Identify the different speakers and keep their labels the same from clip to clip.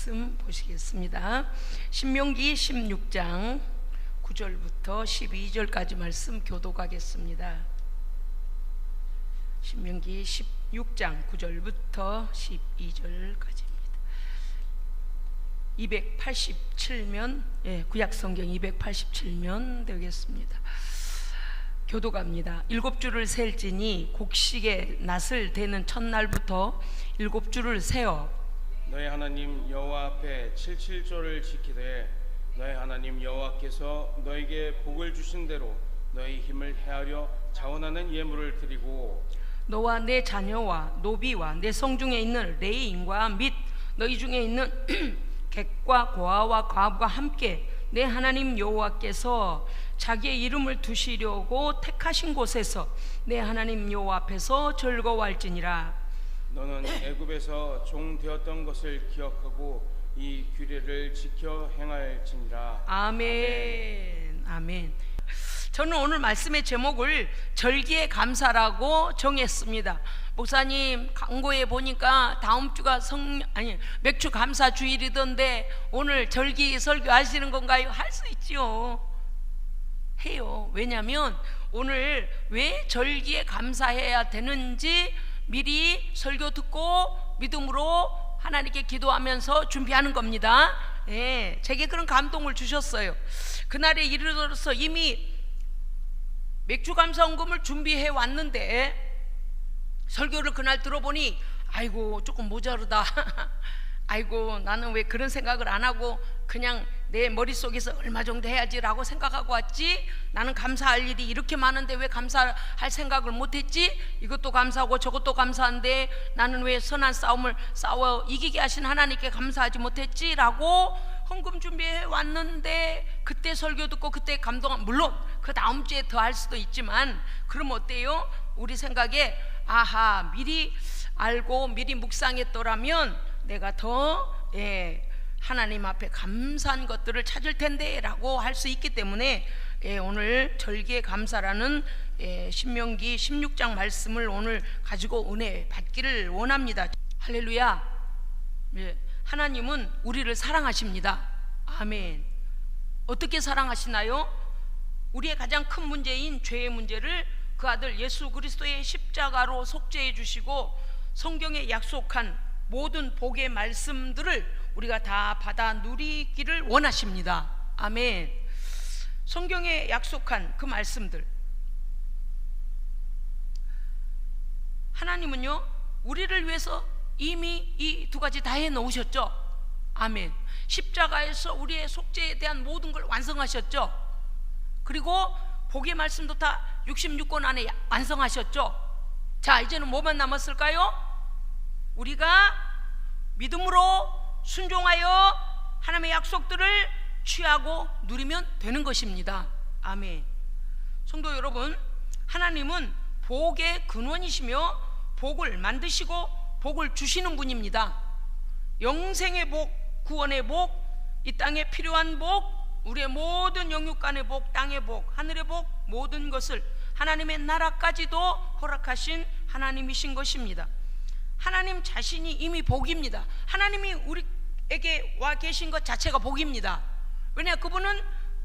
Speaker 1: 말씀 보시겠습니다. 신명기 16장 9절부터 12절까지 말씀 교독하겠습니다. 신명기 16장 9절부터 12절까지입니다. 287면, 구약성경 287면 되겠습니다. 교독합니다. 7주를 셀지니 곡식의 낫을 대는 첫날부터 7주를 세어
Speaker 2: 너희 하나님 여호와 앞에 77조를 지키되 너희 하나님 여호와께서 너에게 복을 주신 대로 너희 힘을 헤아려 자원하는 예물을 드리고
Speaker 1: 너와 내 자녀와 노비와 내 성중에 있는 레위인과 및 너희 중에 있는 객과 고아와 과부가 함께 내 하나님 여호와께서 자기의 이름을 두시려고 택하신 곳에서 내 하나님 여호와 앞에서 즐거워할지니라.
Speaker 2: 너는 애굽에서 종 되었던 것을 기억하고 이 규례를 지켜 행할지니라.
Speaker 1: 아멘. 아멘. 저는 오늘 말씀의 제목을 절기의 감사라고 정했습니다. 목사님 광고에 보니까 다음 주가 맥주 감사 주일이던데 오늘 절기 설교하시는 건가요? 할 수 있지요. 해요. 왜냐하면 오늘 왜 절기에 감사해야 되는지 미리 설교 듣고 믿음으로 하나님께 기도하면서 준비하는 겁니다. 제게 그런 감동을 주셨어요. 그날에 이르러서 이미 맥주 감사원금을 준비해 왔는데 설교를 그날 들어보니 아이고 조금 모자르다. 아이고 나는 왜 그런 생각을 안 하고 그냥 내 머릿속에서 얼마 정도 해야지라고 생각하고 왔지. 나는 감사할 일이 이렇게 많은데 왜 감사할 생각을 못했지. 이것도 감사하고 저것도 감사한데 나는 왜 선한 싸움을 싸워 이기게 하신 하나님께 감사하지 못했지 라고 헌금 준비해 왔는데 그때 설교 듣고 그때 감동한, 물론 그 다음 주에 더 할 수도 있지만 그럼 어때요? 우리 생각에 아하 미리 알고 미리 묵상했더라면 내가 더 하나님 앞에 감사한 것들을 찾을 텐데 라고 할 수 있기 때문에 오늘 절기의 감사라는 신명기 16장 말씀을 오늘 가지고 은혜 받기를 원합니다. 할렐루야. 하나님은 우리를 사랑하십니다. 아멘. 어떻게 사랑하시나요? 우리의 가장 큰 문제인 죄의 문제를 그 아들 예수 그리스도의 십자가로 속죄해 주시고 성경에 약속한 모든 복의 말씀들을 우리가 다 받아 누리기를 원하십니다. 아멘. 성경에 약속한 그 말씀들, 하나님은요 우리를 위해서 이미 이 두 가지 다 해놓으셨죠. 아멘. 십자가에서 우리의 속죄에 대한 모든 걸 완성하셨죠. 그리고 복의 말씀도 다 66권 안에 완성하셨죠. 자, 이제는 뭐만 남았을까요? 우리가 믿음으로 순종하여 하나님의 약속들을 취하고 누리면 되는 것입니다. 아멘. 성도 여러분, 하나님은 복의 근원이시며 복을 만드시고 복을 주시는 분입니다. 영생의 복, 구원의 복, 이 땅에 필요한 복, 우리의 모든 영육간의 복, 땅의 복, 하늘의 복, 모든 것을 하나님의 나라까지도 허락하신 하나님이신 것입니다. 하나님 자신이 이미 복입니다. 하나님이 우리에게 와 계신 것 자체가 복입니다. 왜냐, 그분은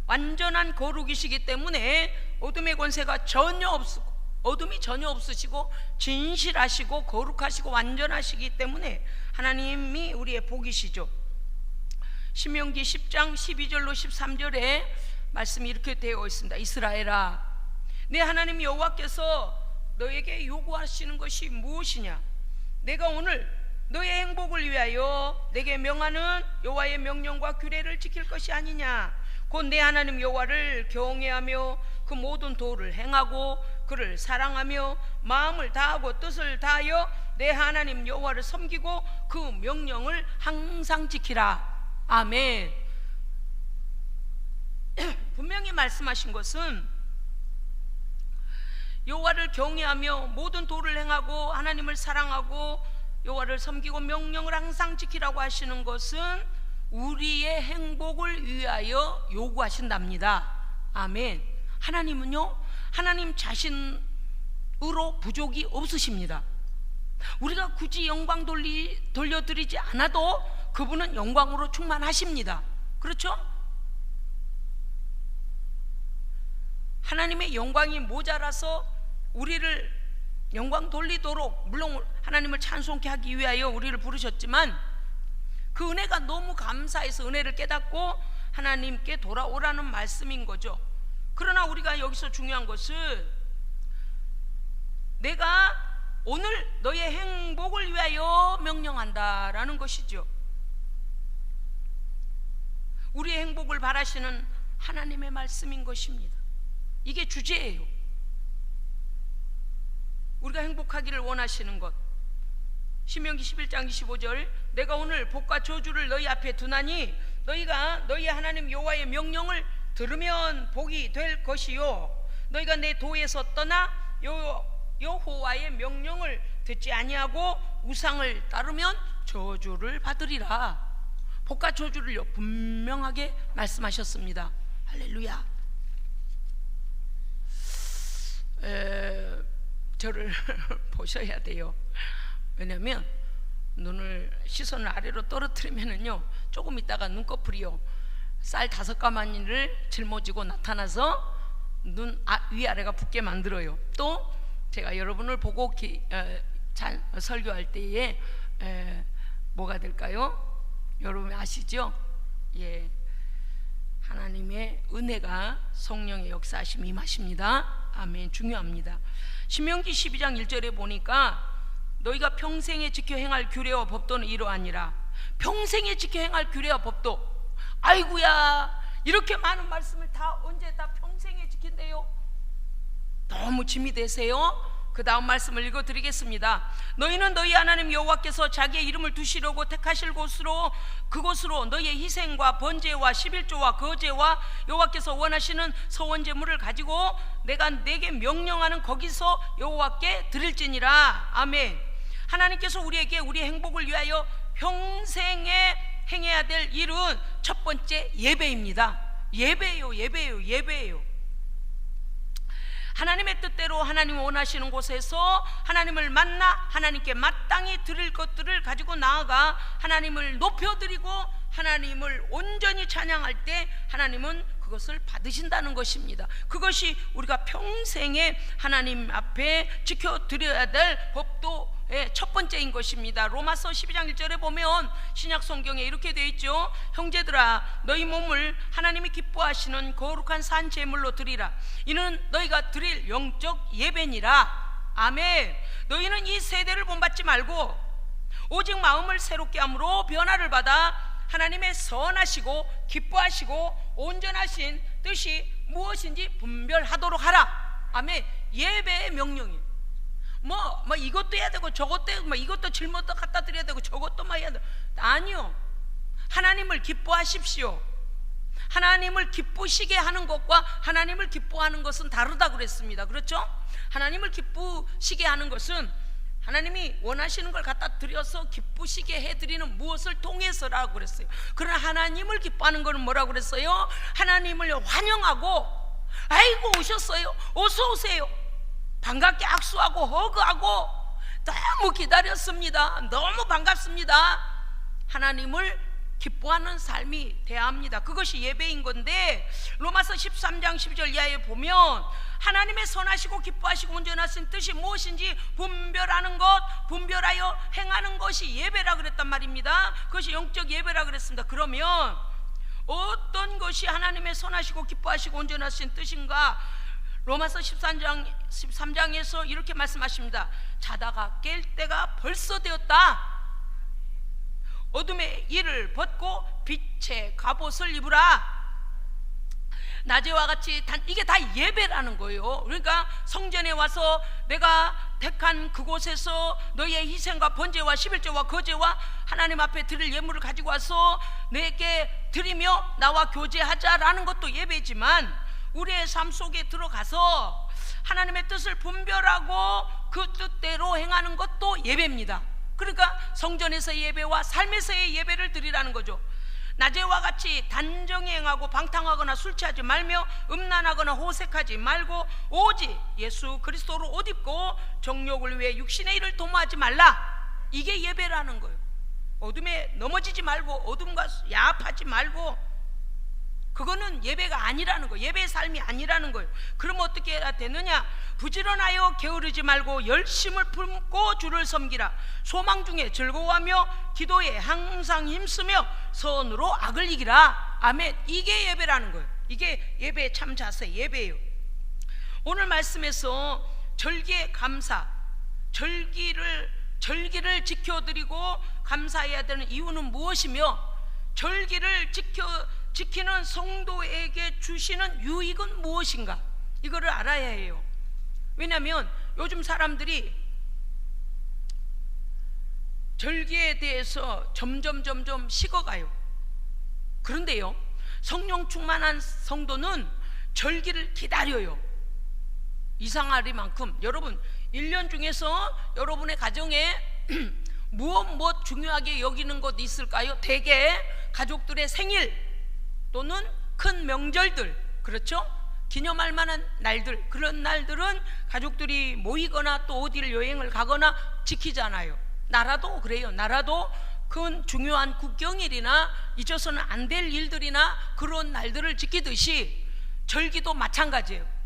Speaker 1: 완전한 거룩이시기 때문에 어둠의 권세가 전혀 없고 어둠이 전혀 없으시고 진실하시고 거룩하시고 완전하시기 때문에 하나님이 우리의 복이시죠. 신명기 10장 12절로 13절에 말씀이 이렇게 되어 있습니다. 이스라엘아, 내 하나님 여호와께서 너에게 요구하시는 것이 무엇이냐? 내가 오늘 너의 행복을 위하여 내게 명하는 여호와의 명령과 규례를 지킬 것이 아니냐? 곧 내 하나님 여호와를 경외하며 그 모든 도를 행하고 그를 사랑하며 마음을 다하고 뜻을 다하여 내 하나님 여호와를 섬기고 그 명령을 항상 지키라. 아멘. 분명히 말씀하신 것은 여호와를 경외하며 모든 도를 행하고 하나님을 사랑하고 여호와를 섬기고 명령을 항상 지키라고 하시는 것은 우리의 행복을 위하여 요구하신답니다. 아멘. 하나님은요, 하나님 자신으로 부족이 없으십니다. 우리가 굳이 영광 돌려드리지 않아도 그분은 영광으로 충만하십니다. 그렇죠? 하나님의 영광이 모자라서 우리를 영광 돌리도록, 물론 하나님을 찬송케 하기 위하여 우리를 부르셨지만 그 은혜가 너무 감사해서 은혜를 깨닫고 하나님께 돌아오라는 말씀인 거죠. 그러나 우리가 여기서 중요한 것은 내가 오늘 너의 행복을 위하여 명령한다라는 것이죠. 우리의 행복을 바라시는 하나님의 말씀인 것입니다. 이게 주제예요. 우리가 행복하기를 원하시는 것. 신명기 11장 25절, 내가 오늘 복과 저주를 너희 앞에 두나니 너희가 너희 하나님 여호와의 명령을 들으면 복이 될 것이요, 너희가 내 도에서 떠나 여호와의 명령을 듣지 아니하고 우상을 따르면 저주를 받으리라. 복과 저주를요 분명하게 말씀하셨습니다. 할렐루야. 저를 보셔야 돼요. 왜냐하면 시선을 아래로 떨어뜨리면은요 조금 있다가 눈꺼풀이요 쌀 5가마니를 짊어지고 나타나서 눈 위아래가 붓게 만들어요. 또 제가 여러분을 보고 설교할 때에 뭐가 될까요? 여러분 아시죠? 예, 하나님의 은혜가, 성령의 역사하심이 임하십니다. 아멘. 중요합니다. 신명기 12장 1절에 보니까 너희가 평생에 지켜 행할 규례와 법도는 이러하니라. 평생에 지켜 행할 규례와 법도. 아이고야, 이렇게 많은 말씀을 다 언제 다 평생에 지킨대요? 너무 짐이 되세요? 그 다음 말씀을 읽어드리겠습니다. 너희는 너희 하나님 여호와께서 자기의 이름을 두시려고 택하실 곳으로, 그곳으로 너희의 희생과 번제와 11조와 거제와 여호와께서 원하시는 서원제물을 가지고 내가 내게 명령하는 거기서 여호와께 드릴지니라. 아멘. 하나님께서 우리에게 우리의 행복을 위하여 평생에 행해야 될 일은 첫 번째 예배입니다. 예배예요. 하나님의 뜻대로 하나님 원하시는 곳에서 하나님을 만나 하나님께 마땅히 드릴 것들을 가지고 나아가 하나님을 높여드리고 하나님을 온전히 찬양할 때 하나님은 그것을 받으신다는 것입니다. 그것이 우리가 평생에 하나님 앞에 지켜드려야 될 법도 첫 번째인 것입니다. 로마서 12장 1절에 보면 신약 성경에 이렇게 되어 있죠. 형제들아, 너희 몸을 하나님이 기뻐하시는 거룩한 산 제물로 드리라. 이는 너희가 드릴 영적 예배니라. 아멘. 너희는 이 세대를 본받지 말고 오직 마음을 새롭게 함으로 변화를 받아 하나님의 선하시고 기뻐하시고 온전하신 뜻이 무엇인지 분별하도록 하라. 아멘. 예배의 명령이에요. 뭐 이것도 해야 되고 저것도 해야 되고 이것도 짊어져 갖다 드려야 되고 저것도 해야 되고. 아니요. 하나님을 기뻐하십시오. 하나님을 기쁘시게 하는 것과 하나님을 기뻐하는 것은 다르다 그랬습니다. 그렇죠? 하나님을 기쁘시게 하는 것은 하나님이 원하시는 걸 갖다 드려서 기쁘시게 해드리는 무엇을 통해서라고 그랬어요. 그러나 하나님을 기뻐하는 것은 뭐라고 그랬어요? 하나님을 환영하고, 아이고 오셨어요, 어서 오세요, 반갑게 악수하고 허그하고 너무 기다렸습니다, 너무 반갑습니다, 하나님을 기뻐하는 삶이 돼야 합니다. 그것이 예배인 건데, 로마서 13장 12절 이하에 보면 하나님의 선하시고 기뻐하시고 온전하신 뜻이 무엇인지 분별하는 것, 분별하여 행하는 것이 예배라 그랬단 말입니다. 그것이 영적 예배라 그랬습니다. 그러면 어떤 것이 하나님의 선하시고 기뻐하시고 온전하신 뜻인가? 로마서 13장에서 이렇게 말씀하십니다. 자다가 깰 때가 벌써 되었다. 어둠의 일을 벗고 빛의 갑옷을 입으라. 낮에와 같이 이게 다 예배라는 거예요. 그러니까 성전에 와서 내가 택한 그곳에서 너희의 희생과 번제와 11조와 거제와 하나님 앞에 드릴 예물을 가지고 와서 내게 드리며 나와 교제하자라는 것도 예배지만, 우리의 삶 속에 들어가서 하나님의 뜻을 분별하고 그 뜻대로 행하는 것도 예배입니다. 그러니까 성전에서의 예배와 삶에서의 예배를 드리라는 거죠. 낮에와 같이 단정히 행하고 방탕하거나 술 취하지 말며 음란하거나 호색하지 말고 오직 예수 그리스도로 옷 입고 정욕을 위해 육신의 일을 도모하지 말라. 이게 예배라는 거예요. 어둠에 넘어지지 말고 어둠과 야합하지 말고, 그거는 예배가 아니라는 거예요. 예배의 삶이 아니라는 거예요. 그럼 어떻게 해야 되느냐? 부지런하여 게으르지 말고 열심을 품고 주를 섬기라. 소망 중에 즐거워하며 기도에 항상 힘쓰며 선으로 악을 이기라. 아멘. 이게 예배라는 거예요. 이게 예배의 참 자세, 예배예요. 오늘 말씀에서 절기의 감사, 절기를 지켜드리고 감사해야 되는 이유는 무엇이며, 절기를 지키는 성도에게 주시는 유익은 무엇인가, 이거를 알아야 해요. 왜냐하면 요즘 사람들이 절기에 대해서 점점 식어가요. 그런데요, 성령 충만한 성도는 절기를 기다려요. 이상하리만큼 여러분 1년 중에서 여러분의 가정에 무엇 중요하게 여기는 것 있을까요? 대개 가족들의 생일 또는 큰 명절들, 그렇죠? 기념할 만한 날들, 그런 날들은 가족들이 모이거나 또 어디를 여행을 가거나 지키잖아요. 나라도 그래요. 나라도 큰 중요한 국경일이나 잊어서는 안 될 일들이나 그런 날들을 지키듯이 절기도 마찬가지예요.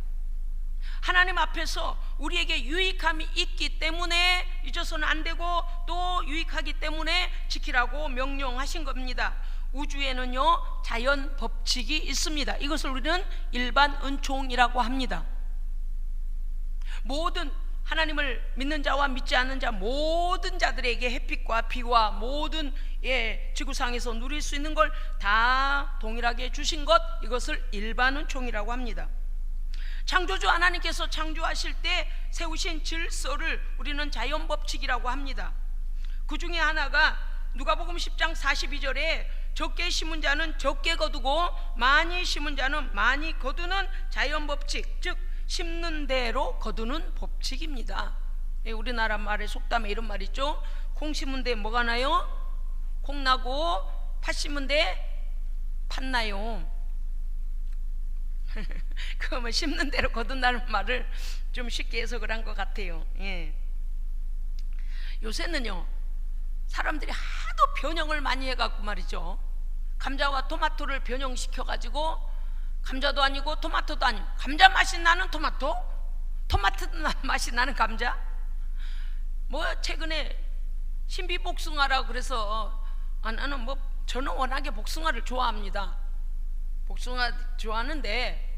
Speaker 1: 하나님 앞에서 우리에게 유익함이 있기 때문에 잊어서는 안 되고 또 유익하기 때문에 지키라고 명령하신 겁니다. 우주에는요 자연 법칙이 있습니다. 이것을 우리는 일반 은총이라고 합니다. 모든 하나님을 믿는 자와 믿지 않는 자 모든 자들에게 햇빛과 비와 모든 지구상에서 누릴 수 있는 걸 다 동일하게 주신 것, 이것을 일반 은총이라고 합니다. 창조주 하나님께서 창조하실 때 세우신 질서를 우리는 자연 법칙이라고 합니다. 그 중에 하나가 누가복음 10장 42절에 적게 심은 자는 적게 거두고 많이 심은 자는 많이 거두는 자연 법칙, 즉 심는 대로 거두는 법칙입니다. 우리나라 말의 속담에 이런 말 있죠. 콩 심은 데 뭐가 나요? 콩 나고 팥 심은 데 팥 나요. 그러면 심는 대로 거둔다는 말을 좀 쉽게 해석을 한 것 같아요. 요새는요 사람들이 하도 변형을 많이 해갖고 말이죠, 감자와 토마토를 변형시켜 가지고 감자도 아니고 토마토도 아니고 감자 맛이 나는 토마토, 토마토 맛이 나는 감자. 뭐 최근에 신비복숭아라고 그래서 나는 저는 워낙에 복숭아를 좋아합니다. 복숭아 좋아하는데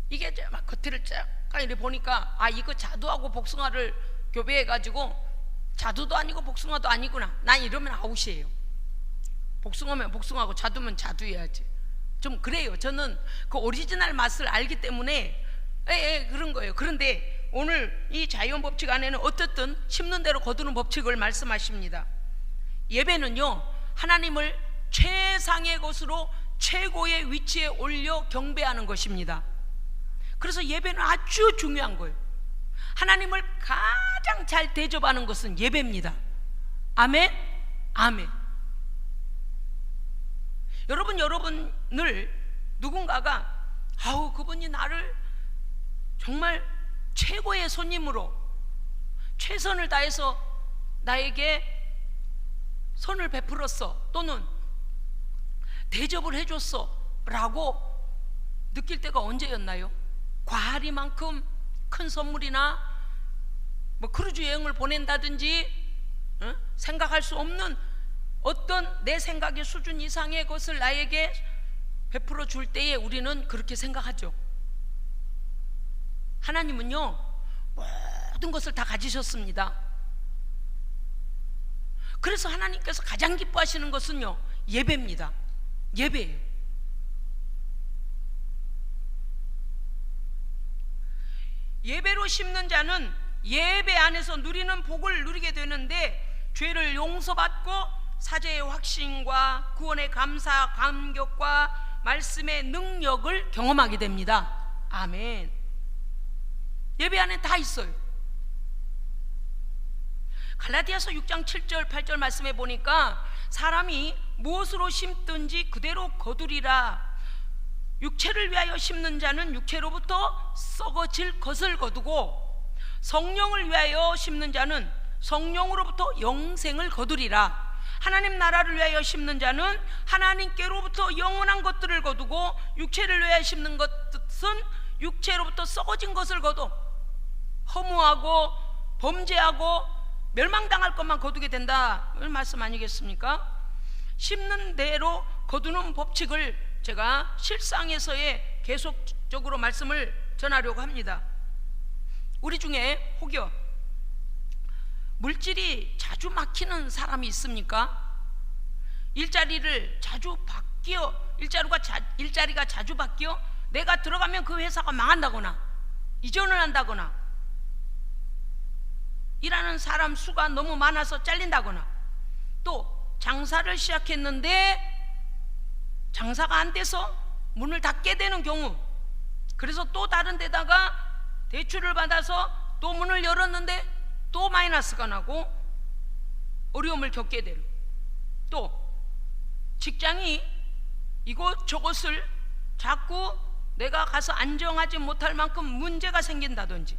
Speaker 1: 이게 막 겉을 잠깐 이렇게 보니까 이거 자두하고 복숭아를 교배해 가지고 자두도 아니고 복숭아도 아니구나, 난 이러면 아웃이에요. 복숭아면 복숭아고 자두면 자두해야지. 좀 그래요. 저는 그 오리지널 맛을 알기 때문에 그런 거예요. 그런데 오늘 이 자연 법칙 안에는 어쨌든 심는 대로 거두는 법칙을 말씀하십니다. 예배는요 하나님을 최상의 것으로 최고의 위치에 올려 경배하는 것입니다. 그래서 예배는 아주 중요한 거예요. 하나님을 가장 잘 대접하는 것은 예배입니다. 아멘? 아멘. 여러분을 누군가가 그분이 나를 정말 최고의 손님으로 최선을 다해서 나에게 선을 베풀었어, 또는 대접을 해줬어 라고 느낄 때가 언제였나요? 과하리만큼 큰 선물이나 크루즈 여행을 보낸다든지 생각할 수 없는 어떤 내 생각의 수준 이상의 것을 나에게 베풀어 줄 때에 우리는 그렇게 생각하죠. 하나님은요 모든 것을 다 가지셨습니다. 그래서 하나님께서 가장 기뻐하시는 것은요 예배입니다. 예배예요. 예배로 심는 자는 예배 안에서 누리는 복을 누리게 되는데, 죄를 용서받고 사죄의 확신과 구원의 감사, 감격과 말씀의 능력을 경험하게 됩니다. 아멘. 예배 안에 다 있어요. 갈라디아서 6장 7절 8절 말씀에 보니까 사람이 무엇으로 심든지 그대로 거두리라. 육체를 위하여 심는 자는 육체로부터 썩어질 것을 거두고 성령을 위하여 심는 자는 성령으로부터 영생을 거두리라. 하나님 나라를 위하여 심는 자는 하나님께로부터 영원한 것들을 거두고, 육체를 위하여 심는 것은 육체로부터 썩어진 것을 거둬 허무하고 범죄하고 멸망당할 것만 거두게 된다. 이 말씀 아니겠습니까? 심는 대로 거두는 법칙을 제가 실상에서의 계속적으로 말씀을 전하려고 합니다. 우리 중에 혹여 물질이 자주 막히는 사람이 있습니까? 일자리를 자주 바뀌어, 일자리가 자주 바뀌어 내가 들어가면 그 회사가 망한다거나 이전을 한다거나, 일하는 사람 수가 너무 많아서 잘린다거나, 또 장사를 시작했는데 장사가 안 돼서 문을 닫게 되는 경우, 그래서 또 다른 데다가 대출을 받아서 또 문을 열었는데 또 마이너스가 나고 어려움을 겪게 되는, 또 직장이 이곳저곳을 자꾸 내가 가서 안정하지 못할 만큼 문제가 생긴다든지,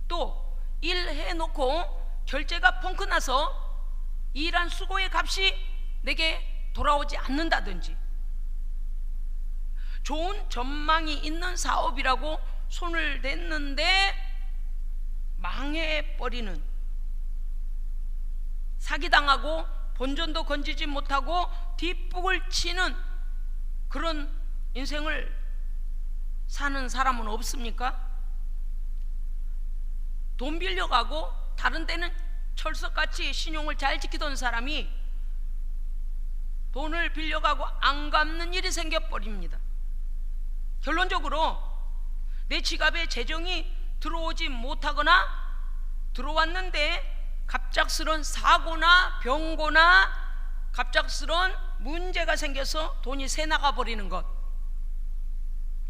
Speaker 1: 또 일해놓고 결제가 펑크 나서 일한 수고의 값이 내게 돌아오지 않는다든지, 좋은 전망이 있는 사업이라고 손을 댔는데 망해버리는, 사기당하고 본전도 건지지 못하고 뒷북을 치는 그런 인생을 사는 사람은 없습니까? 돈 빌려가고 다른 데는 철석같이 신용을 잘 지키던 사람이 돈을 빌려가고 안 갚는 일이 생겨버립니다. 결론적으로 내 지갑에 재정이 들어오지 못하거나 들어왔는데 갑작스런 사고나 병고나 갑작스런 문제가 생겨서 돈이 새 나가 버리는 것,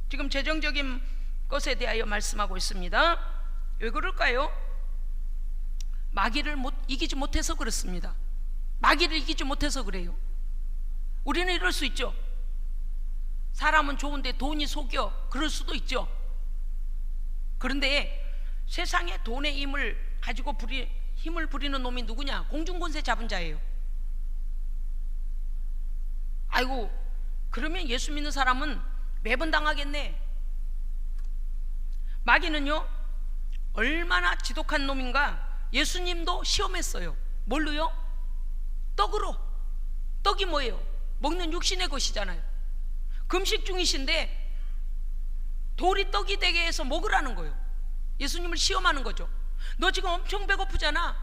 Speaker 1: 지금 재정적인 것에 대하여 말씀하고 있습니다. 왜 그럴까요? 마귀를 이기지 못해서 그렇습니다. 마귀를 이기지 못해서 그래요. 우리는 이럴 수 있죠. 사람은 좋은데 돈이 속여, 그럴 수도 있죠. 그런데 세상에 돈의 힘을 가지고 힘을 부리는 놈이 누구냐? 공중권세 잡은 자예요. 아이고, 그러면 예수 믿는 사람은 매번 당하겠네. 마귀는요, 얼마나 지독한 놈인가. 예수님도 시험했어요. 뭘로요? 떡으로. 떡이 뭐예요? 먹는 육신의 것이잖아요. 금식 중이신데 돌이 떡이 되게 해서 먹으라는 거예요. 예수님을 시험하는 거죠. 너 지금 엄청 배고프잖아.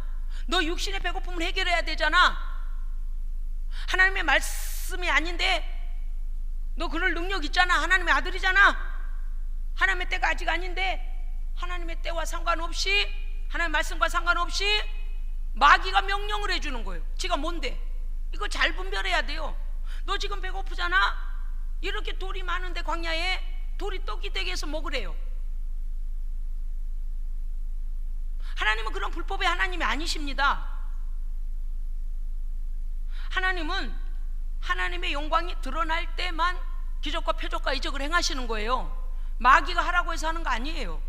Speaker 1: 너 육신의 배고픔을 해결해야 되잖아. 하나님의 말씀이 아닌데 너 그럴 능력 있잖아. 하나님의 아들이잖아. 하나님의 때가 아직 아닌데 하나님의 때와 상관없이, 하나님의 말씀과 상관없이 마귀가 명령을 해주는 거예요. 지가 뭔데? 이거 잘 분별해야 돼요. 너 지금 배고프잖아. 이렇게 돌이 많은데 광야에 돌이 떡이 되게 해서 먹으래요. 하나님은 그런 불법의 하나님이 아니십니다. 하나님은 하나님의 영광이 드러날 때만 기적과 표적과 이적을 행하시는 거예요. 마귀가 하라고 해서 하는 거 아니에요.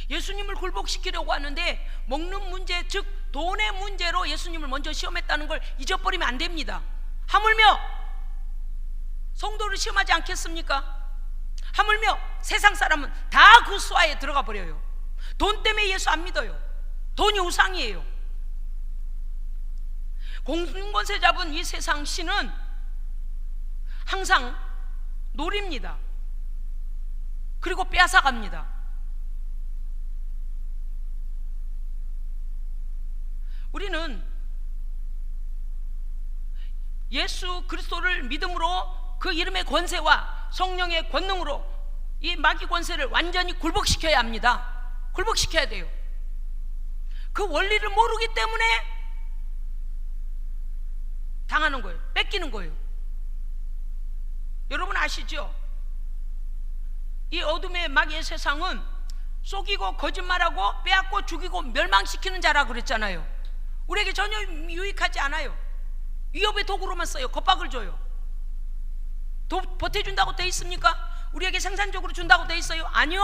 Speaker 1: 예수님을 굴복시키려고 하는데 먹는 문제, 즉 돈의 문제로 예수님을 먼저 시험했다는 걸 잊어버리면 안 됩니다. 하물며 성도를 시험하지 않겠습니까? 하물며 세상 사람은 다 그 수하에 들어가 버려요. 돈 때문에 예수 안 믿어요. 돈이 우상이에요. 공중권세 잡은 이 세상 신은 항상 노립니다. 그리고 빼앗아갑니다. 우리는 예수 그리스도를 믿음으로 그 이름의 권세와 성령의 권능으로 이 마귀 권세를 완전히 굴복시켜야 합니다. 굴복시켜야 돼요. 그 원리를 모르기 때문에 당하는 거예요. 뺏기는 거예요. 여러분 아시죠? 이 어둠의 마귀의 세상은 속이고 거짓말하고 빼앗고 죽이고 멸망시키는 자라 그랬잖아요. 우리에게 전혀 유익하지 않아요. 위협의 도구로만 써요. 겁박을 줘요. 보태준다고 돼 있습니까? 우리에게 생산적으로 준다고 돼 있어요? 아니요,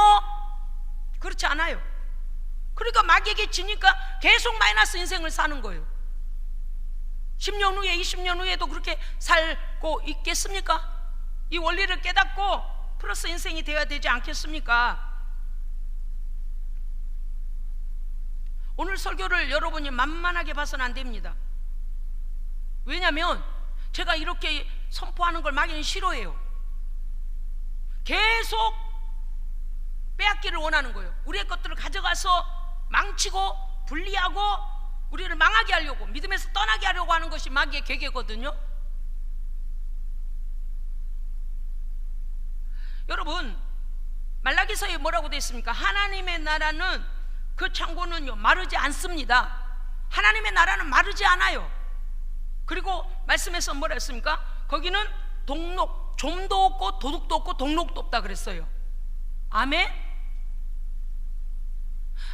Speaker 1: 그렇지 않아요. 그러니까 마귀에게 지니까 계속 마이너스 인생을 사는 거예요. 10년 후에 20년 후에도 그렇게 살고 있겠습니까? 이 원리를 깨닫고 플러스 인생이 되어야 되지 않겠습니까? 오늘 설교를 여러분이 만만하게 봐서는 안 됩니다. 왜냐하면 제가 이렇게 선포하는 걸 마귀는 싫어해요. 계속 빼앗기를 원하는 거예요. 우리의 것들을 가져가서 망치고 분리하고 우리를 망하게 하려고, 믿음에서 떠나게 하려고 하는 것이 마귀의 계계거든요. 여러분, 말라기서에 뭐라고 되어 있습니까? 하나님의 나라는, 그 창고는요 마르지 않습니다. 하나님의 나라는 마르지 않아요. 그리고 말씀에서 뭐라 했습니까? 거기는 동록, 좀도 없고 도둑도 없고 동록도 없다 그랬어요. 아멘.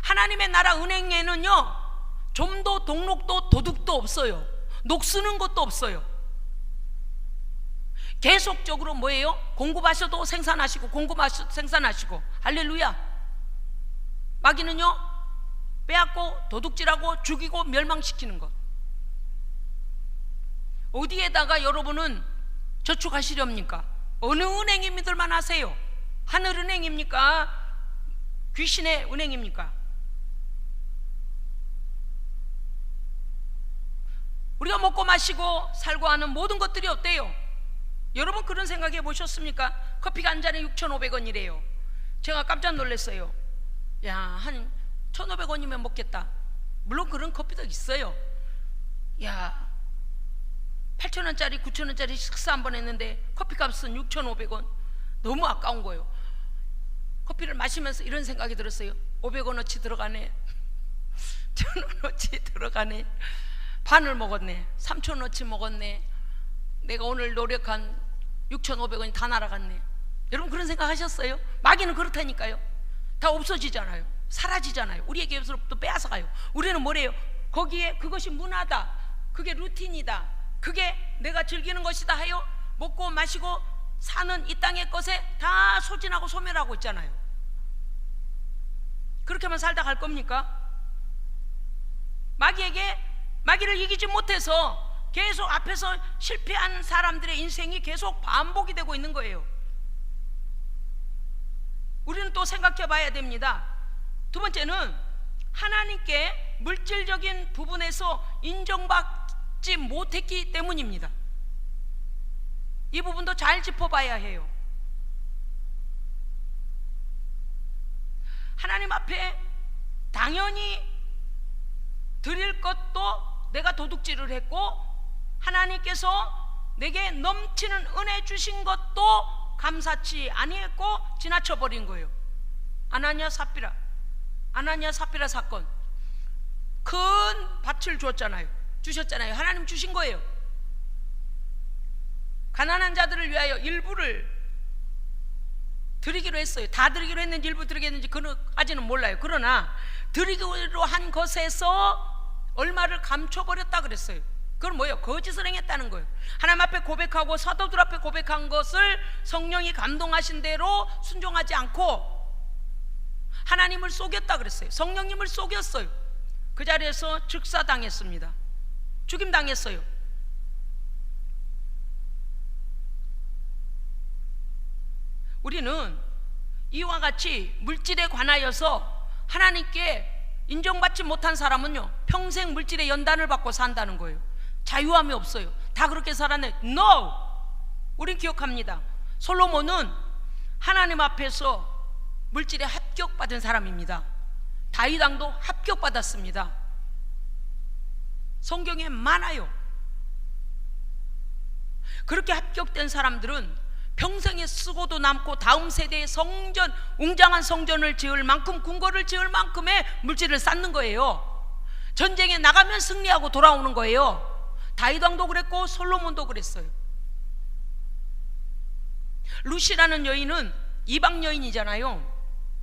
Speaker 1: 하나님의 나라 은행에는요 좀도 동록도 도둑도 없어요. 녹쓰는 것도 없어요. 계속적으로 뭐예요? 공급하셔도 생산하시고 공급하셔도 생산하시고. 할렐루야. 마귀는요 빼앗고 도둑질하고 죽이고 멸망시키는 것. 어디에다가 여러분은 저축하시렵니까? 어느 은행이 믿을만 하세요? 하늘은행입니까? 귀신의 은행입니까? 우리가 먹고 마시고 살고 하는 모든 것들이 어때요? 여러분 그런 생각해 보셨습니까? 커피가 한 잔에 6,500원이래요. 제가 깜짝 놀랐어요. 야, 한 1,500원이면 먹겠다. 물론 그런 커피도 있어요. 야, 8,000원짜리 9,000원짜리 식사 한 번 했는데 커피값은 6,500원. 너무 아까운 거예요. 커피를 마시면서 이런 생각이 들었어요. 500원어치 들어가네, 1,000원어치 들어가네, 반을 먹었네, 3,000원어치 먹었네, 내가 오늘 노력한 6,500원이 다 날아갔네. 여러분 그런 생각 하셨어요? 마귀는 그렇다니까요. 다 없어지잖아요. 사라지잖아요. 우리에게서부터 빼앗아가요. 우리는 뭐래요? 거기에 그것이 문화다, 그게 루틴이다, 그게 내가 즐기는 것이다 하여 먹고 마시고 사는 이 땅의 것에 다 소진하고 소멸하고 있잖아요. 그렇게만 살다 갈 겁니까? 마귀를 이기지 못해서 계속 앞에서 실패한 사람들의 인생이 계속 반복이 되고 있는 거예요. 우리는 또 생각해 봐야 됩니다. 두 번째는 하나님께 물질적인 부분에서 인정받지 못했기 때문입니다. 이 부분도 잘 짚어봐야 해요. 하나님 앞에 당연히 드릴 것도 내가 도둑질을 했고, 하나님께서 내게 넘치는 은혜 주신 것도 감사치 아니했고 지나쳐 버린 거예요. 아나니아 사피라 사건, 큰 밭을 주셨잖아요. 하나님 주신 거예요. 가난한 자들을 위하여 일부를 드리기로 했어요. 다 드리기로 했는지 일부 드리겠는지 그까지는 몰라요. 그러나 드리기로 한 것에서 얼마를 감춰버렸다 그랬어요. 그건 뭐예요? 거짓을 행했다는 거예요. 하나님 앞에 고백하고 사도들 앞에 고백한 것을 성령이 감동하신 대로 순종하지 않고 하나님을 속였다 그랬어요. 성령님을 속였어요. 그 자리에서 즉사당했습니다. 죽임당했어요. 우리는 이와 같이 물질에 관하여서 하나님께 인정받지 못한 사람은요 평생 물질의 연단을 받고 산다는 거예요. 자유함이 없어요. 다 그렇게 살았네. No! 우린 기억합니다. 솔로몬은 하나님 앞에서 물질에 합격받은 사람입니다. 다윗 왕도 합격받았습니다. 성경에 많아요. 그렇게 합격된 사람들은 평생에 쓰고도 남고 다음 세대의 성전, 웅장한 성전을 지을 만큼, 궁궐을 지을 만큼의 물질을 쌓는 거예요. 전쟁에 나가면 승리하고 돌아오는 거예요. 다윗 왕도 그랬고 솔로몬도 그랬어요. 루시라는 여인은 이방 여인이잖아요.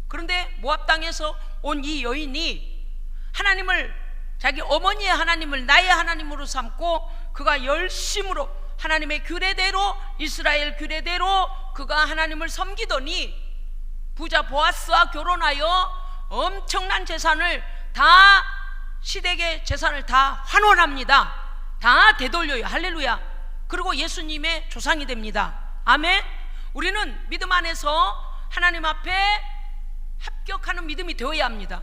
Speaker 1: 그런데 모압 땅에서 온 이 여인이 하나님을, 자기 어머니의 하나님을 나의 하나님으로 삼고 그가 열심으로 하나님의 규례대로, 이스라엘 규례대로 그가 하나님을 섬기더니 부자 보아스와 결혼하여 엄청난 재산을 다, 시댁의 재산을 다 환원합니다. 다 되돌려요. 할렐루야. 그리고 예수님의 조상이 됩니다. 아멘. 우리는 믿음 안에서 하나님 앞에 합격하는 믿음이 되어야 합니다.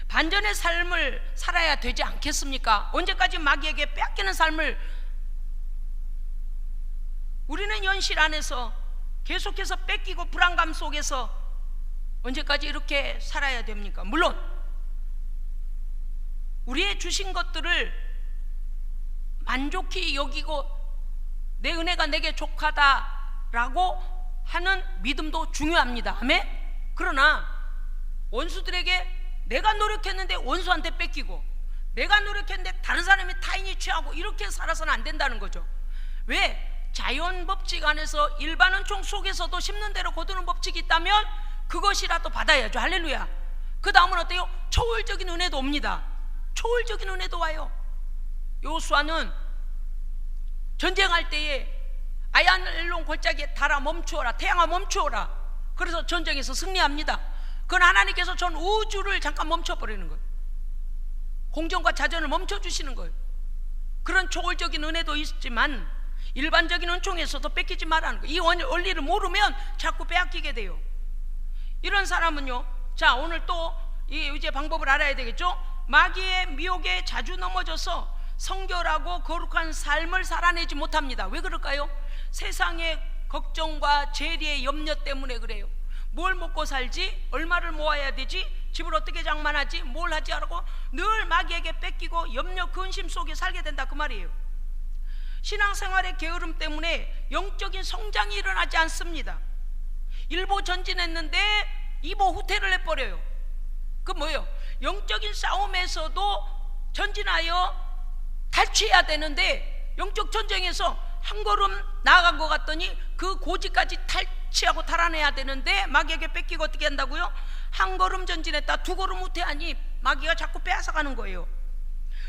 Speaker 1: 반전의 삶을 살아야 되지 않겠습니까? 언제까지 마귀에게 빼앗기는 삶을 우리는 현실 안에서 계속해서 뺏기고 불안감 속에서 언제까지 이렇게 살아야 됩니까? 물론 우리의 주신 것들을 만족히 여기고 내 은혜가 내게 족하다라고 하는 믿음도 중요합니다. 아멘? 그러나 원수들에게 내가 노력했는데 원수한테 뺏기고 내가 노력했는데 다른 사람이 타인이 취하고 이렇게 살아서는 안 된다는 거죠. 왜? 자연 법칙 안에서 일반 은총 속에서도 심는 대로 거두는 법칙이 있다면 그것이라도 받아야죠. 할렐루야. 그 다음은 어때요? 초월적인 은혜도 옵니다. 초월적인 은혜도 와요. 여호수아는 전쟁할 때에 아얄론 골짜기에 달아 멈추어라, 태양아 멈추어라. 그래서 전쟁에서 승리합니다. 그건 하나님께서 전 우주를 잠깐 멈춰버리는 거예요. 공정과 자전을 멈춰주시는 거예요. 그런 초월적인 은혜도 있지만 일반적인 은총에서도 뺏기지 말라는 거예요. 이 원리를 모르면 자꾸 빼앗기게 돼요. 이런 사람은요, 자 오늘 또 이제 방법을 알아야 되겠죠. 마귀의 미혹에 자주 넘어져서 성결하고 거룩한 삶을 살아내지 못합니다. 왜 그럴까요? 세상의 걱정과 재리의 염려 때문에 그래요. 뭘 먹고 살지? 얼마를 모아야 되지? 집을 어떻게 장만하지? 뭘 하지? 하라고 늘 마귀에게 뺏기고 염려 근심 속에 살게 된다 그 말이에요. 신앙생활의 게으름 때문에 영적인 성장이 일어나지 않습니다. 일보 전진했는데 이보 후퇴를 해버려요. 그 뭐예요? 영적인 싸움에서도 전진하여 탈취해야 되는데 영적 전쟁에서 한 걸음 나아간 것 같더니 그 고지까지 탈취하고 달아내야 되는데 마귀에게 뺏기고 어떻게 한다고요? 한 걸음 전진했다 두 걸음 후퇴하니 마귀가 자꾸 빼앗아가는 거예요.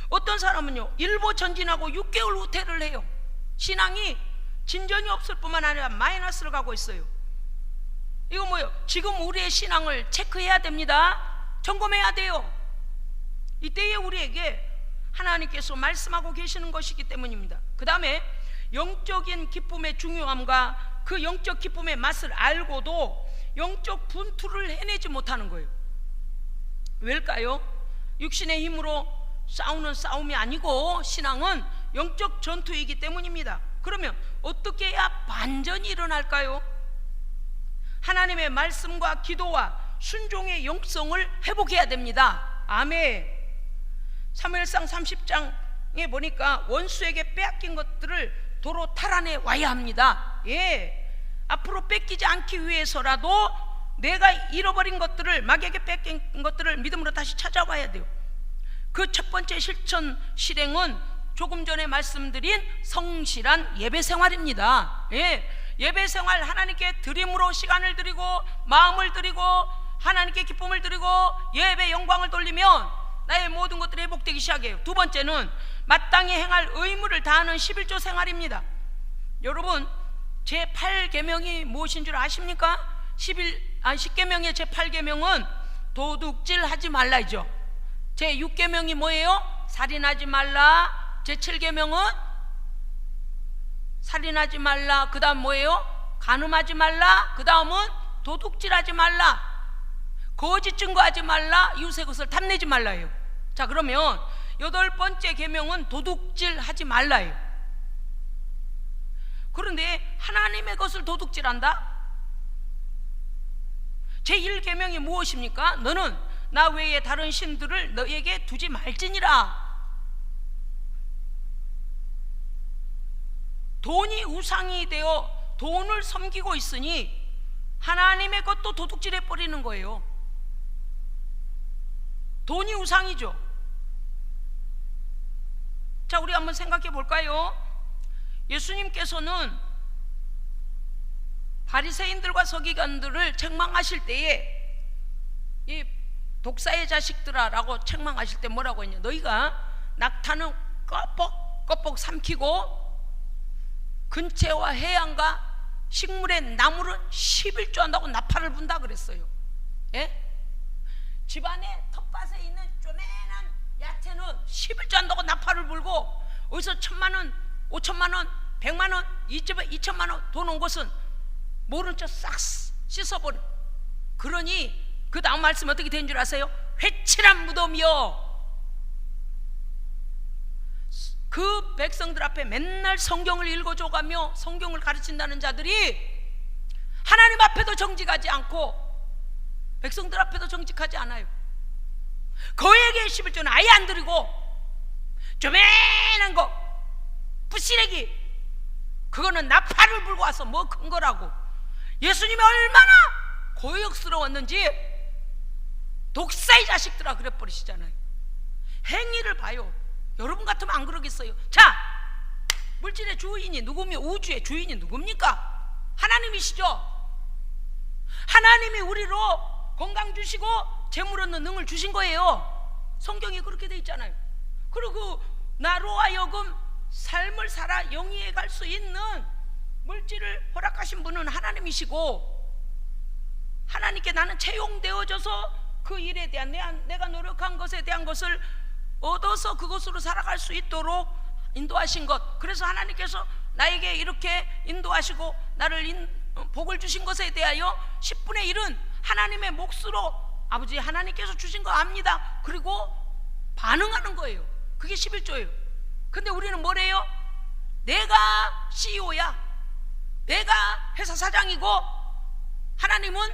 Speaker 1: 어떤 사람은요 일보 전진하고 6개월 후퇴를 해요. 신앙이 진전이 없을 뿐만 아니라 마이너스를 가고 있어요. 이거 뭐예요? 지금 우리의 신앙을 체크해야 됩니다. 점검해야 돼요. 이때에 우리에게 하나님께서 말씀하고 계시는 것이기 때문입니다. 그 다음에 영적인 기쁨의 중요함과 그 영적 기쁨의 맛을 알고도 영적 분투를 해내지 못하는 거예요. 왜일까요? 육신의 힘으로 싸우는 싸움이 아니고 신앙은 영적 전투이기 때문입니다. 그러면 어떻게 해야 반전이 일어날까요? 하나님의 말씀과 기도와 순종의 영성을 회복해야 됩니다. 아멘. 사무엘상 30장에 보니까 원수에게 빼앗긴 것들을 도로 탈환해 와야 합니다. 예, 앞으로 뺏기지 않기 위해서라도 내가 잃어버린 것들을, 마귀에게 뺏긴 것들을 믿음으로 다시 찾아와야 돼요. 그 첫 번째 실천 실행은 조금 전에 말씀드린 성실한 예배 생활입니다. 예, 예배 생활 하나님께 드림으로 시간을 드리고 마음을 드리고 하나님께 기쁨을 드리고 예배 영광을 돌리면 나의 모든 것들이 회복되기 시작해요. 두 번째는 마땅히 행할 의무를 다하는 11조 생활입니다. 여러분 제8계명이 무엇인 줄 아십니까? 10계명의 제8계명은 도둑질 하지 말라이죠. 제6계명이 뭐예요? 살인하지 말라. 제7계명은 살인하지 말라. 그 다음 뭐예요? 간음하지 말라. 그 다음은 도둑질하지 말라. 거짓 증거하지 말라. 이웃의 것을 탐내지 말라예요. 자, 그러면 8번째 계명은 도둑질하지 말라예요. 그런데 하나님의 것을 도둑질한다? 제1계명이 무엇입니까? 너는 나 외에 다른 신들을 너에게 두지 말지니라. 돈이 우상이 되어 돈을 섬기고 있으니 하나님의 것도 도둑질해 버리는 거예요. 돈이 우상이죠. 자, 우리 한번 생각해 볼까요? 예수님께서는 바리새인들과 서기관들을 책망하실 때에 이 독사의 자식들아 라고 책망하실 때 뭐라고 했냐? 너희가 낙타는 껍벅 삼키고 근체와 해양과 식물의 나무를 11조 한다고 나팔을 분다 그랬어요. 예? 집안에 텃밭에 있는 쪼매난 야채는 거는 11조 한다고 나팔을 불고 어디서 1,000만 원, 5천만 원, 100만 원, 2천만 원 돈 온 것은 모른 척 싹 씻어버려. 그러니 그 다음 말씀 어떻게 된 줄 아세요? 회칠한 무덤이요. 그 백성들 앞에 맨날 성경을 읽어줘가며 성경을 가르친다는 자들이 하나님 앞에도 정직하지 않고 백성들 앞에도 정직하지 않아요. 거액의 11조는 아예 안 드리고 조그만한 거 부시래기, 그거는 나팔을 불고 와서 뭐 큰 거라고. 예수님이 얼마나 고역스러웠는지 독사의 자식들아 그래 버리시잖아요. 행위를 봐요. 여러분 같으면 안 그러겠어요? 자, 물질의 주인이 누구며 우주의 주인이 누굽니까? 하나님이시죠. 하나님이 우리로 건강 주시고 재물 얻는 능을 주신 거예요. 성경에 그렇게 돼 있잖아요. 그리고 나로 하여금 삶을 살아 영위해 갈 수 있는 물질을 허락하신 분은 하나님이시고, 하나님께 나는 채용되어져서 그 일에 대한 내가 노력한 것에 대한 것을 얻어서 그것으로 살아갈 수 있도록 인도하신 것. 그래서 하나님께서 나에게 이렇게 인도하시고 나를 복을 주신 것에 대하여 10분의 1은 하나님의 몫으로 아버지 하나님께서 주신 거 압니다. 그리고 반응하는 거예요. 그게 11조예요. 근데 우리는 뭐래요? 내가 CEO야, 내가 회사 사장이고 하나님은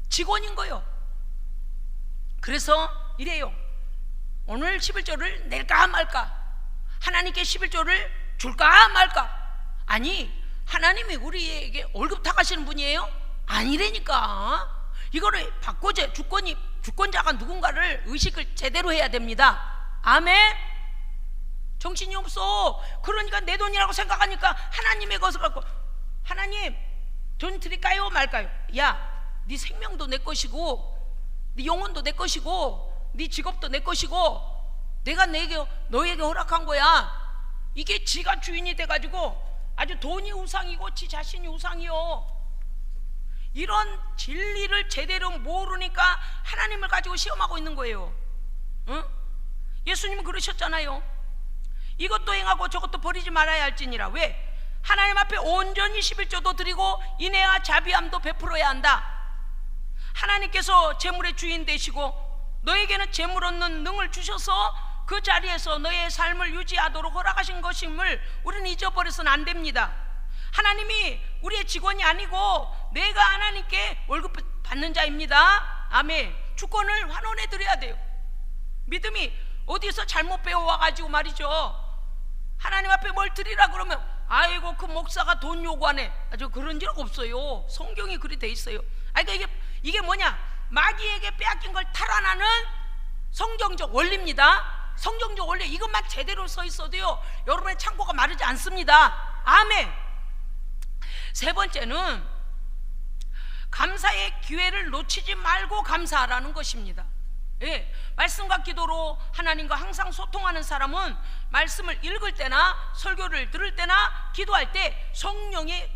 Speaker 1: 직원인 거예요. 그래서 이래요. 오늘 11조를 낼까 말까, 하나님께 11조를 줄까 말까. 아니, 하나님이 우리에게 월급 타가시는 분이에요? 아니라니까. 이거를 바꿔줘. 주권자가 누군가를 의식을 제대로 해야 됩니다. 아멘. 정신이 없어. 그러니까 내 돈이라고 생각하니까 하나님의 것을 갖고, 하나님 돈 드릴까요 말까요? 야, 네 생명도 내 것이고 네 영혼도 내 것이고 네 직업도 내 것이고 내가 너에게 허락한 거야. 이게 지가 주인이 돼가지고 아주 돈이 우상이고 지 자신이 우상이요. 이런 진리를 제대로 모르니까 하나님을 가지고 시험하고 있는 거예요. 응? 예수님은 그러셨잖아요. 이것도 행하고 저것도 버리지 말아야 할지니라. 왜? 하나님 앞에 온전히 11조도 드리고 인애와 자비함도 베풀어야 한다. 하나님께서 재물의 주인 되시고 너에게는 재물 얻는 능을 주셔서 그 자리에서 너의 삶을 유지하도록 허락하신 것임을 우리는 잊어버려서는 안 됩니다. 하나님이 우리의 직원이 아니고 내가 하나님께 월급 받는 자입니다. 아멘. 주권을 환원해 드려야 돼요. 믿음이 어디서 잘못 배워와가지고 말이죠, 하나님 앞에 뭘 드리라 그러면 아이고 그 목사가 돈 요구하네. 저 그런 적 없어요. 성경이 그리 돼 있어요. 그러니까 이게 뭐냐, 마귀에게 빼앗긴 걸 탈환하는 성경적 원리입니다. 성경적 원리, 이것만 제대로 서 있어도요 여러분의 창고가 마르지 않습니다. 아멘. 세 번째는 감사의 기회를 놓치지 말고 감사하라는 것입니다. 예, 말씀과 기도로 하나님과 항상 소통하는 사람은 말씀을 읽을 때나 설교를 들을 때나 기도할 때 성령의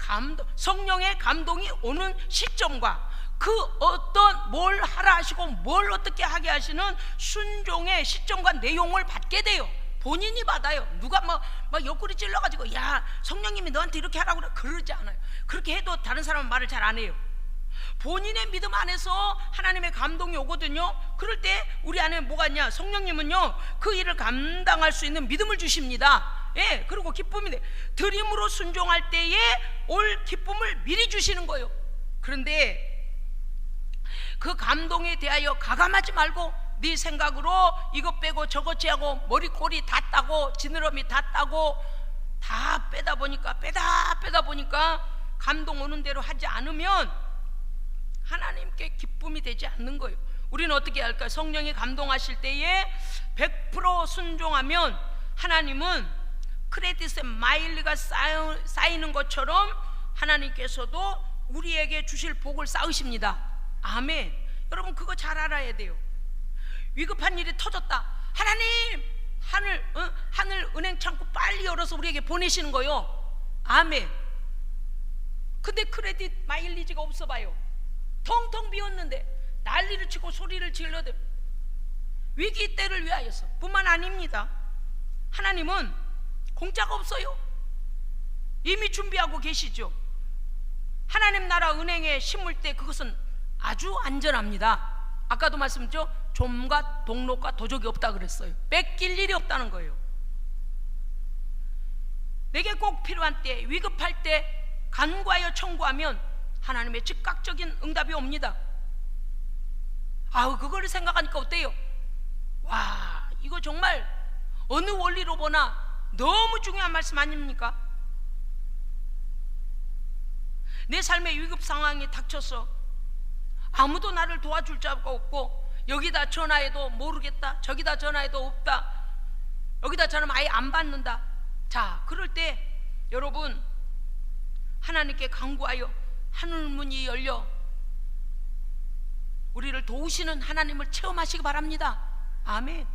Speaker 1: 감동이 오는 시점과 그 어떤 뭘 하라 하시고 뭘 어떻게 하게 하시는 순종의 시점과 내용을 받게 돼요. 본인이 받아요. 누가 막 옆구리 찔러가지고 야 성령님이 너한테 이렇게 하라고 그러지 않아요. 그렇게 해도 다른 사람은 말을 잘 안 해요. 본인의 믿음 안에서 하나님의 감동이 오거든요. 그럴 때 우리 안에 뭐가 있냐, 성령님은요 그 일을 감당할 수 있는 믿음을 주십니다. 예, 그리고 기쁨이 돼. 드림으로 순종할 때에 올 기쁨을 미리 주시는 거예요. 그런데 그 감동에 대하여 가감하지 말고 네 생각으로 이것 빼고 저것 제하고 머리꼬리 다 따고 지느러미 다 따고 다 빼다 보니까 감동 오는 대로 하지 않으면 하나님께 기쁨이 되지 않는 거예요. 우리는 어떻게 할까요? 성령이 감동하실 때에 100% 순종하면 하나님은 크레딧의 마일리가 쌓이는 것처럼 하나님께서도 우리에게 주실 복을 쌓으십니다. 아멘. 여러분 그거 잘 알아야 돼요. 위급한 일이 터졌다. 하나님 하늘 은행 창고 빨리 열어서 우리에게 보내시는 거요. 아멘. 근데 크레딧 마일리지가 없어 봐요. 텅텅 비었는데 난리를 치고 소리를 질러대. 위기 때를 위하여서 뿐만 아닙니다. 하나님은 공짜가 없어요. 이미 준비하고 계시죠. 하나님 나라 은행에 심을 때 그것은 아주 안전합니다. 아까도 말씀드렸죠. 좀과 동록과 도적이 없다 그랬어요. 뺏길 일이 없다는 거예요. 내게 꼭 필요한 때, 위급할 때 간구하여 청구하면 하나님의 즉각적인 응답이 옵니다. 그거를 생각하니까 어때요? 와, 이거 정말 어느 원리로 보나 너무 중요한 말씀 아닙니까? 내 삶의 위급 상황이 닥쳐서 아무도 나를 도와줄 자가 없고, 여기다 전화해도 모르겠다, 저기다 전화해도 없다, 여기다 전화하면 아예 안 받는다. 자, 그럴 때 여러분 하나님께 간구하여 하늘문이 열려 우리를 도우시는 하나님을 체험하시기 바랍니다. 아멘.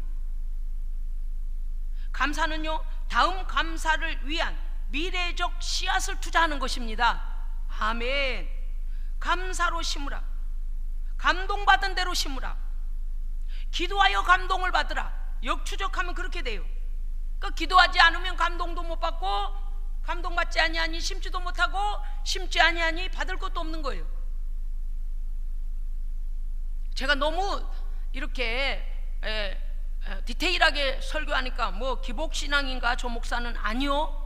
Speaker 1: 감사는요, 다음 감사를 위한 미래적 씨앗을 투자하는 것입니다. 아멘. 감사로 심으라. 감동받은 대로 심으라. 기도하여 감동을 받으라. 역추적하면 그렇게 돼요. 그러니까 기도하지 않으면 감동도 못 받고, 감동받지 아니하니 심지도 못하고, 심지 아니하니 받을 것도 없는 거예요. 제가 너무 이렇게 디테일하게 설교하니까 뭐 기복신앙인가 저 목사는 아니요.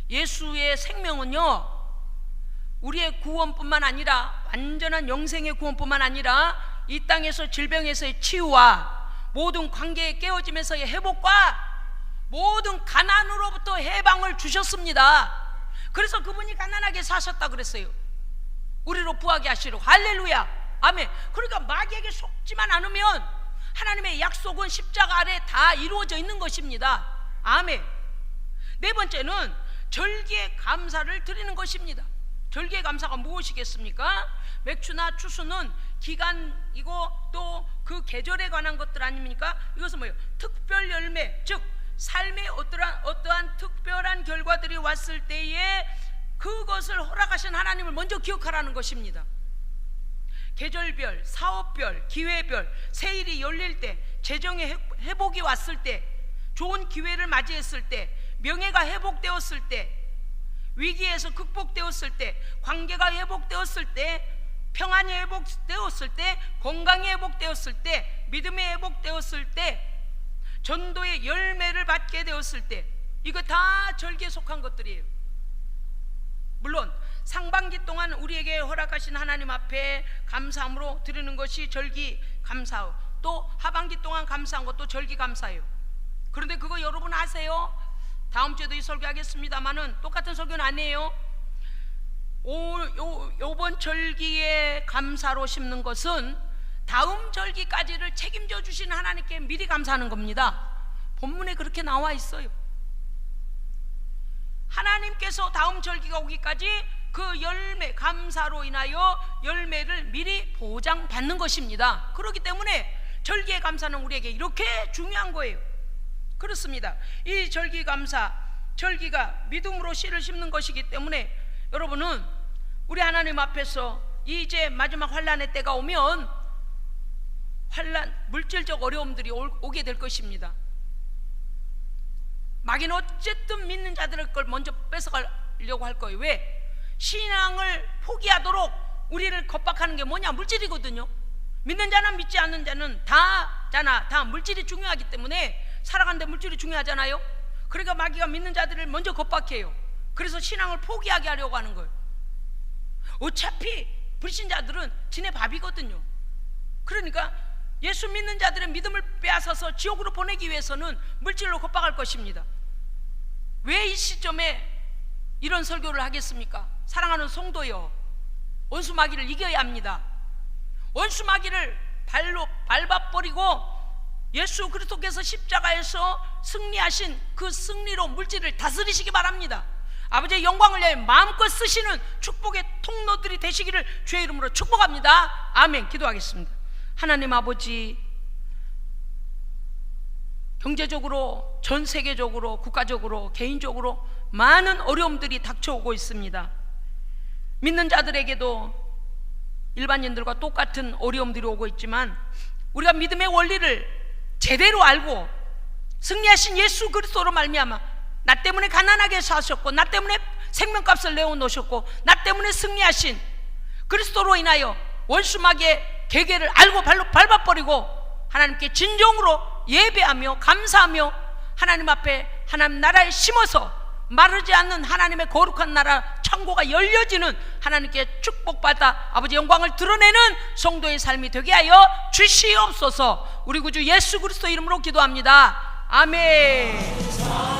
Speaker 1: 예수의 생명은요, 우리의 구원뿐만 아니라, 완전한 영생의 구원뿐만 아니라 이 땅에서 질병에서의 치유와 모든 관계의 깨어짐에서의 회복과 모든 가난으로부터 해방을 주셨습니다. 그래서 그분이 가난하게 사셨다 그랬어요. 우리로 부하게 하시려고. 할렐루야. 아멘. 그러니까 마귀에게 속지만 않으면 하나님의 약속은 십자가 아래 다 이루어져 있는 것입니다. 아멘. 네 번째는 절기의 감사를 드리는 것입니다. 절기의 감사가 무엇이겠습니까? 맥주나 추수는 기간이고 또 그 계절에 관한 것들 아닙니까? 이것은 뭐예요? 특별 열매, 즉 삶의 어떠한 특별한 결과들이 왔을 때에 그것을 허락하신 하나님을 먼저 기억하라는 것입니다. 계절별, 사업별, 기회별, 세일이 열릴 때, 재정의 회복이 왔을 때, 좋은 기회를 맞이했을 때, 명예가 회복되었을 때, 위기에서 극복되었을 때, 관계가 회복되었을 때, 평안이 회복되었을 때, 건강이 회복되었을 때, 믿음이 회복되었을 때, 전도의 열매를 받게 되었을 때, 이거 다 절기에 속한 것들이에요. 물론 상반기 동안 우리에게 허락하신 하나님 앞에 감사함으로 드리는 것이 절기 감사요, 또 하반기 동안 감사한 것도 절기 감사예요. 그런데 그거 여러분 아세요? 다음 주에도 이 설교하겠습니다만은 똑같은 설교는 아니에요. 요번 절기에 감사로 심는 것은 다음 절기까지를 책임져 주신 하나님께 미리 감사하는 겁니다. 본문에 그렇게 나와 있어요. 하나님께서 다음 절기가 오기까지 그 열매, 감사로 인하여 열매를 미리 보장받는 것입니다. 그렇기 때문에 절기의 감사는 우리에게 이렇게 중요한 거예요. 그렇습니다. 이 절기 감사, 절기가 믿음으로 씨를 심는 것이기 때문에 여러분은 우리 하나님 앞에서 이제 마지막 환난의 때가 오면 환난, 물질적 어려움들이 오게 될 것입니다. 마귀는 어쨌든 믿는 자들의 걸 먼저 뺏어가려고 할 거예요. 왜? 신앙을 포기하도록 우리를 겁박하는 게 뭐냐? 물질이거든요. 믿는 자는 믿지 않는 자는 다 물질이 중요하기 때문에 살아가는데 물질이 중요하잖아요. 그러니까 마귀가 믿는 자들을 먼저 겁박해요. 그래서 신앙을 포기하게 하려고 하는 거예요. 어차피 불신자들은 지네 밥이거든요. 그러니까 예수 믿는 자들의 믿음을 빼앗아서 지옥으로 보내기 위해서는 물질로 겁박할 것입니다. 왜 이 시점에 이런 설교를 하겠습니까? 사랑하는 성도여, 원수 마귀를 이겨야 합니다. 원수 마귀를 발로 밟아버리고 예수 그리스도께서 십자가에서 승리하신 그 승리로 물질을 다스리시기 바랍니다. 아버지의 영광을 위해 마음껏 쓰시는 축복의 통로들이 되시기를 주의 이름으로 축복합니다. 아멘. 기도하겠습니다. 하나님 아버지, 경제적으로, 전 세계적으로, 국가적으로, 개인적으로 많은 어려움들이 닥쳐오고 있습니다. 믿는 자들에게도 일반인들과 똑같은 어려움들이 오고 있지만 우리가 믿음의 원리를 제대로 알고 승리하신 예수 그리스도로 말미암아 나 때문에 가난하게 사셨고 나 때문에 생명값을 내어놓으셨고 나 때문에 승리하신 그리스도로 인하여 원수마귀의 계계를 알고 발로 밟아버리고 하나님께 진정으로 예배하며 감사하며 하나님 앞에 하나님 나라에 심어서 마르지 않는 하나님의 거룩한 나라 천국가 열려지는 하나님께 축복받아 아버지 영광을 드러내는 성도의 삶이 되게 하여 주시옵소서. 우리 구주 예수 그리스도 이름으로 기도합니다. 아멘.